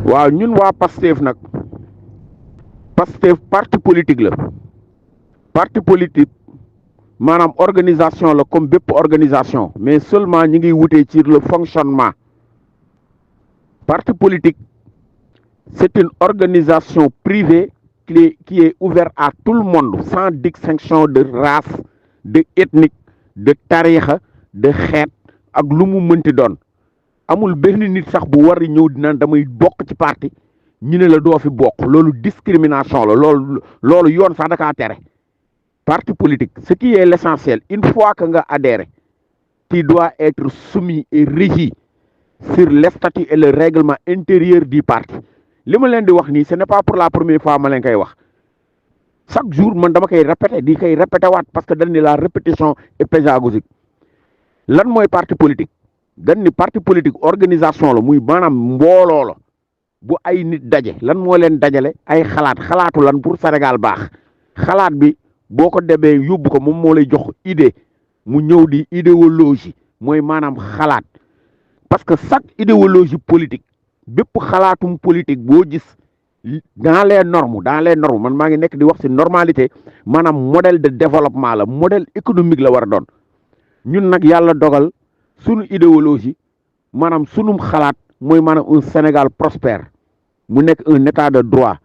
waaw ñun waa Pastef nag Pastef parti politique la parti politique maanaam organisation la comme bépp organisation mais seulement ñi ngi wutee ci le fonctionnement parti politique c'est une organisation privée qui est ouverte à tout le monde sans distinction de race de ethnique de tarixa de xeet ak lu mu mënti doon amul benn nit sax bu war a ñëw dina damay bokk ci parti ñu ne la doo fi bokk loolu discrimination la loolu yoon sax da kaa tere parti politique ce qui est l'essentiel une fois que nga adhéré tu dois être soumis et régi sur les statuts et le règlement intérieur du parti li ma leen di wax nii ce n'est pas pour la première fois ma leen koy wax chaque jour man dama koy répété di koy répété waat parce que dañ ni la répétition est pédagogique lan mooy parti politique dañ ni parti politique organisation la muy maanaam mbooloo la bu ay nit daje lan moo leen dajale ay xalaatu lan pour Sénégal baax xalaat bi boo ko demee yóbbu ko moom moo lay jox idée mu ñëw di idéologie mooy maanaam xalaat parce que chaque idéologie politique bépp xalaatum politique boo gis dans les normes man maa ngi nekk di wax ci normalité maanaam modèle de développement la modèle économique la war a doon ñun nag yàlla dogal sunu idéologie maanaam sunum xalaat mooy maanaam un Sénégal prospère mu nekk un état de droit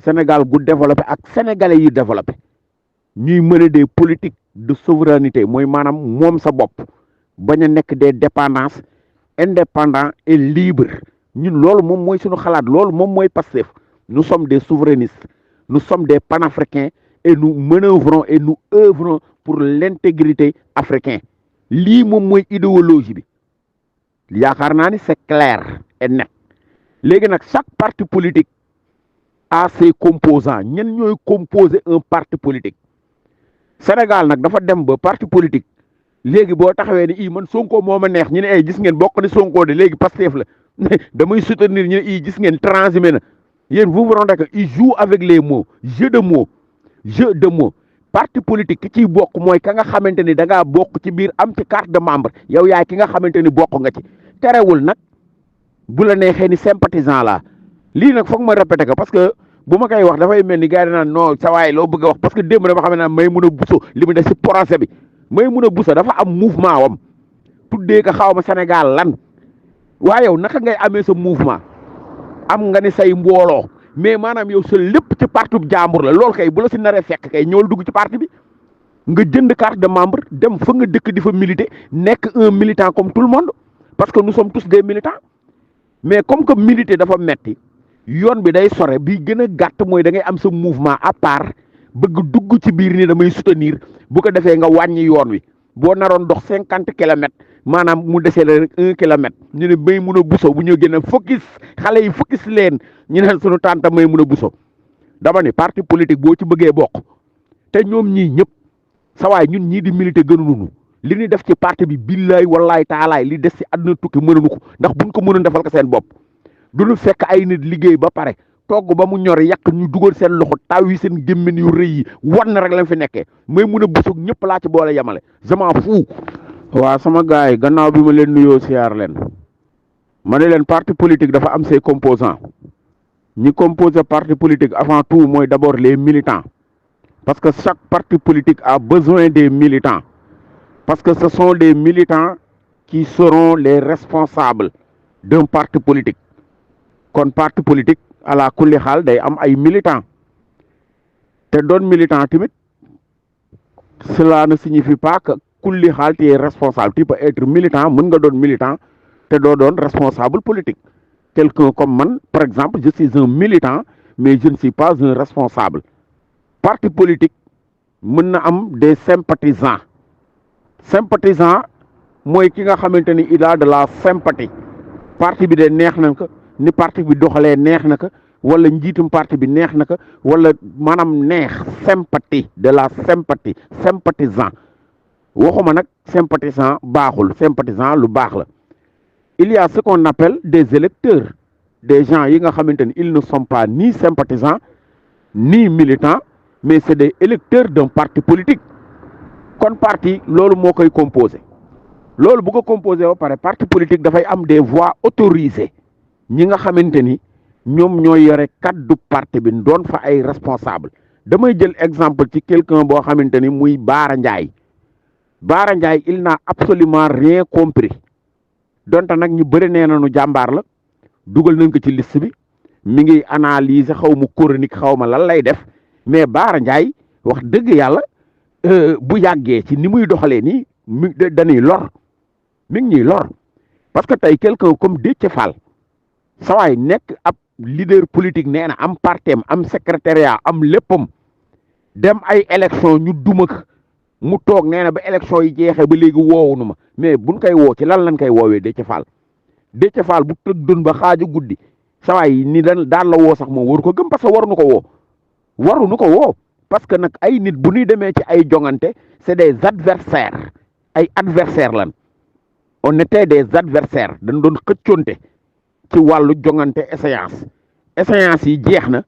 Sénégal gu développé ak sénégalais yi développé ñuy mener des politiques de souveraineté mooy maanaam moom sa bopp bañ a nekk des dépendances indépendants et libres ñun loolu moom mooy suñu xalaat loolu moom mooy Pastef nous sommes des souverainistes nous sommes des panafricains et nous manœuvrons et nous œuvrons pour l'intégrité africaine lii moom mooy idéologie bi yaakaar naa ni c'est clair et net léegi nag chaque parti politique a ses composants ñen ñooy composer un parti politique Sénégal nag dafa dem ba parti politique léegi boo taxawee ni man Sonko moo ma neex ñu ne ay gis ngeen bokk ni Sonko de léegi Pastef la damay soutenir ñu ne gis ngeen transhumé na yéen vous vous rendez compte il joue avec les mots jeu de mots parti politique ki ciy bokk mooy ka nga xamante ni da ngaa bokk ci biir am ci carte de membre yow yaay ki nga xamante ni bokk nga ci terewul nag bu la neexee ni sympathisant la lii nag foog ma répété ko parce que bu ma koy wax dafay mel ni gars yi naan non sa waay loo bëgg a wax parce que démb dama xam ne Maïmouna Bousso li mu def si procès bi Maïmouna Bousso dafa am mouvement wam tuddee ko xaw ma Sénégal lan waaye yow naka ngay amee sa mouvement am nga ni say mbooloo mais maanaam yow sa lépp ci parti bu jàmbur la loolu kay bu la si naree fekk kay ñëwal dugg ci parti bi nga jënd carte de membre dem fa nga dëkk di fa militer nekk un militant comme tout le monde parce que nous sommes tous des militants mais comme que militer dafa metti yoon bi day sore bi gën a gàtt mooy da ngay am sa mouvement à part bëgg dugg ci biir ni damay soutenir bu ko defee nga wàññi yoon wi boo naroon dox 50 kilomètres maanaam mu desee la rek 1 kilomètre ñu ne Maïmouna Bousso bu ñu génne focus xale yi focus leen ñu ne sunu tante Maïmouna Bousso dama ne parti politique boo ci bëggee bokk te ñoom ñii ñëpp sa waay ñun ñii di militer gënuñu li ñu def ci parti bi billaay wallaay taalaay li des ci àdduna tukki mënuñu ko ndax buñ ko mënoon defal ko seen bopp duñu fekk ay nit liggéey ba pare togg ba mu ñor yàq ñu dugal seen loxo taw yi seen gémmin yu rëy yi wan na rek lañ fi nekkee Maïmouna Bousso ñëpp laa ci boole yemale je m'en fous. waaw sama gars yi gannaaw bi ma leen nuyoo siyaar leen ma ne leen parti politique dafa am ses composants ñi composé parti politique avant tout mooy d'abord les militants parce que chaque parti politique a besoin des militants parce que ce sont des militants qui seront les responsables d'un parti politique kon parti politique à la kulli xaal day am ay militants te doon militant tamit cela ne signifie pas que kulli xaal tu es responsable tu peux être militant mën nga doon militant te doo doon responsable politique quelqu'un comme man par exemple je suis un militant mais je ne suis pas un responsable parti politique mën na am des sympathisants mooy ki nga xamante ni il a de la sympathie parti bi de neex na ko ni parti bi doxalee neex na ko wala njiitum parti bi neex na ko wala maanaam neex sympathie de la sympathie sympathisant waxuma nag sympathisant baaxul sympathisant lu baax la il y a ce qu'on appelle des électeurs des gens yi nga xamante ni ils ne sont pas ni sympathisants ni militants mais c'est des électeurs d'un parti politique kon parti loolu moo koy composé loolu bu ko composé ba pare parti politique dafay am des voix autorisées ñi nga xamante ni ñoom ñooy yore kaddu parti bi doon fa ay responsable damay jël exemple ci quelqu'un boo xamante ni muy Baara Ndiaye Baara Ndiaye il n'a absolument rien compris donte nag ñu bëri nee nañu jàmbaar la dugal nañ ko ci liste bi mi ngi analyser xaw ma chronique xaw ma lan lay def mais Baara Ndiaye wax dëgg yàlla bu yàggee ci ni muy doxalee nii dañuy lor mi ngi ñuy lor parce que tey quelqu'un comme Déthié Fall sawaay nekk ab leader politique nee na am partem am secrétariat am léppam dem ay élection ñu duma mu toog nee na ba élection yi jeexee ba léegi woowunu ma mais buñ koy woo ci lan lañ koy woowee Déthié Fall bu tëddoon ba xaaju guddi sawaay ni daan la woo sax moom waru ko gëm parce que waruñu ko woo parce que nag ay nit bu ñuy demee ci ay jongante c'est des adversaires ay adversaires lan on était des adversaires dañ doon xëccoonte ci wàllu jongante échéance yi jeex na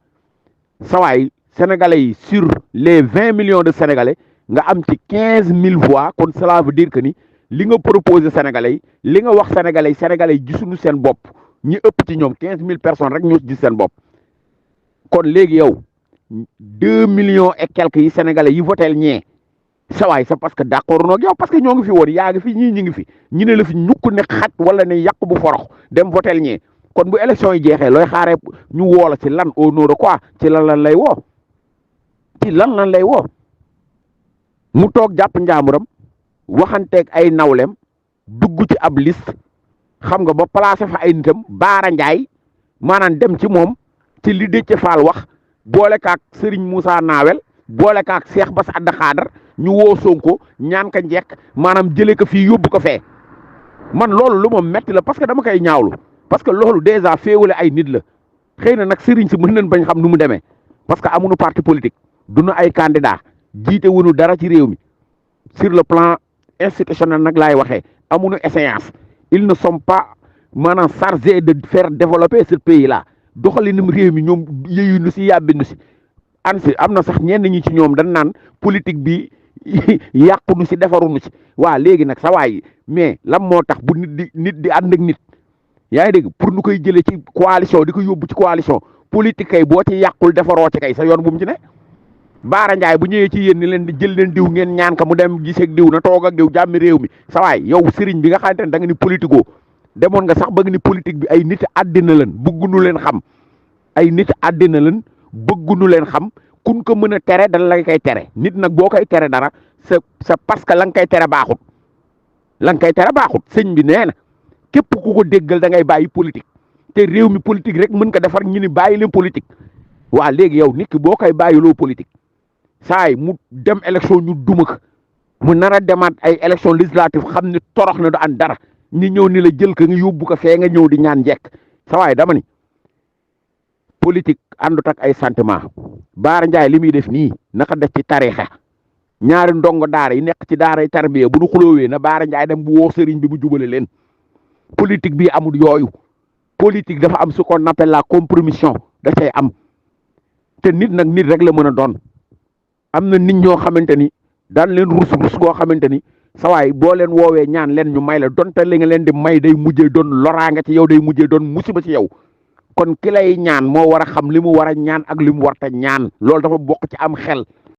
sawaay sénégalais yi sur les 20 millions de sénégalais nga am ci 15 000 voix kon cela veut dire que ni li nga proposé sénégalais yi li nga wax sénégalais yi gisuñu seen bopp ñi ëpp ci ñoom 15 000 personnes rek ñoo gis seen bopp kon léegi yow 2 millions et quelques yi sénégalais yi votel ñee sawaay c'est parce que d'accord noog yow parce que ñoo ngi fi woon yaa ngi fi ñii ñi ngi fi ñu ne la fi ñukk ne xaj wala ne yàq bu forox dem votel ñee kon bu élection yi jeexee looy xaaree ñu woo la ci lan au nom de quoi ci lan lay woo mu toog jàpp njaamuram waxanteeg ay nawlem dugg ci ab liste xam nga ba placé fa ay nitam Baara Ndiaye maanaam dem ci moom ci li Déthié Fall wax boole kaak Serigne Moussa Nawel boole kaak Cheikh Bass Abdou Khadre ñu woo Sonko ñaan ka njekk maanaam jëlee ko fii yóbbu ko fee man loolu lu ma metti la parce que dama koy ñaawlu parce que loolu déjà féewale ay nit la xëy na nag Serigne si mën nañ bañ xam nu mu demee parce que amuñu parti politique duñu ay candidat jiite wuñu dara ci réew mi sur le plan institutionnel nag laay waxee amuñu échéance ils ne sont pas maanaam chargés de faire développer ce pays là doxalinum réew mi ñoom yëyunu si yàbbinu si am na sax ñenn ñi ci ñoom dañ naan politique bi yàqunu si defarunu si waa léegi nag sa waay mais lan moo tax bu nit di ànd ak nit yaa ngi dégg pour nu koy jëlee ci coalition di ko yóbbu ci coalition politique kay boo ci yàqul defaroo ci kay sa yoon bu mu ci ne Baara Ndiaye bu ñëwee ci yéen ni leen di jël leen diw ngeen ñaan ka mu dem giseeg diw na toog ak diw jàmmi réew mi sa waay yow sëriñ bi nga xamante ne da nga ni politico demoon nga sax ba nga ni politique bi ay nit àddina leen bëggunu leen xam ay nit àddina leen bëggunu leen xam kun ko mën a tere dana la koy tere nit nag boo koy tere dara c'est parce que la nga koy tere baaxut sëñ bi nee na képp ku ko déggal da ngay bàyyi politique te réew mi politique rek mën ko defar ñu ni bàyyi leen politique waa léegi yow nit ki boo koy bàyyiloo politique saay mu dem élection ñu duma ko mu nar a demaat ay élection législative xam ne torox na du an dara ñi ñëw ni la jël ko nga yóbbu ko fee nga ñëw di ñaan njekk sa waay dama ni politique àndut ak ay sentiment Baara Ndiaye li muy def nii naka def ci tariixa ñaari ndongo daara yi nekk ci daara yi tarbiya bu nu xuloowee na Baara Ndiaye dem bu woo sëriñ bi mu jubale leen politique bi amul yooyu politique dafa am ce qu'on appelle la compromission da cay am te nit nag nit rek la mën a doon am na nit ñoo xamante ni daan leen rus goo xamante ni sawaay boo leen woowee ñaan leen ñu may la donte li nga leen di may day mujjee doon loraanga ci yow day mujjee doon musiba ci yow kon ki lay ñaan moo war a xam li mu war a ñaan ak li mu warta ñaan loolu dafa bokk ci am xel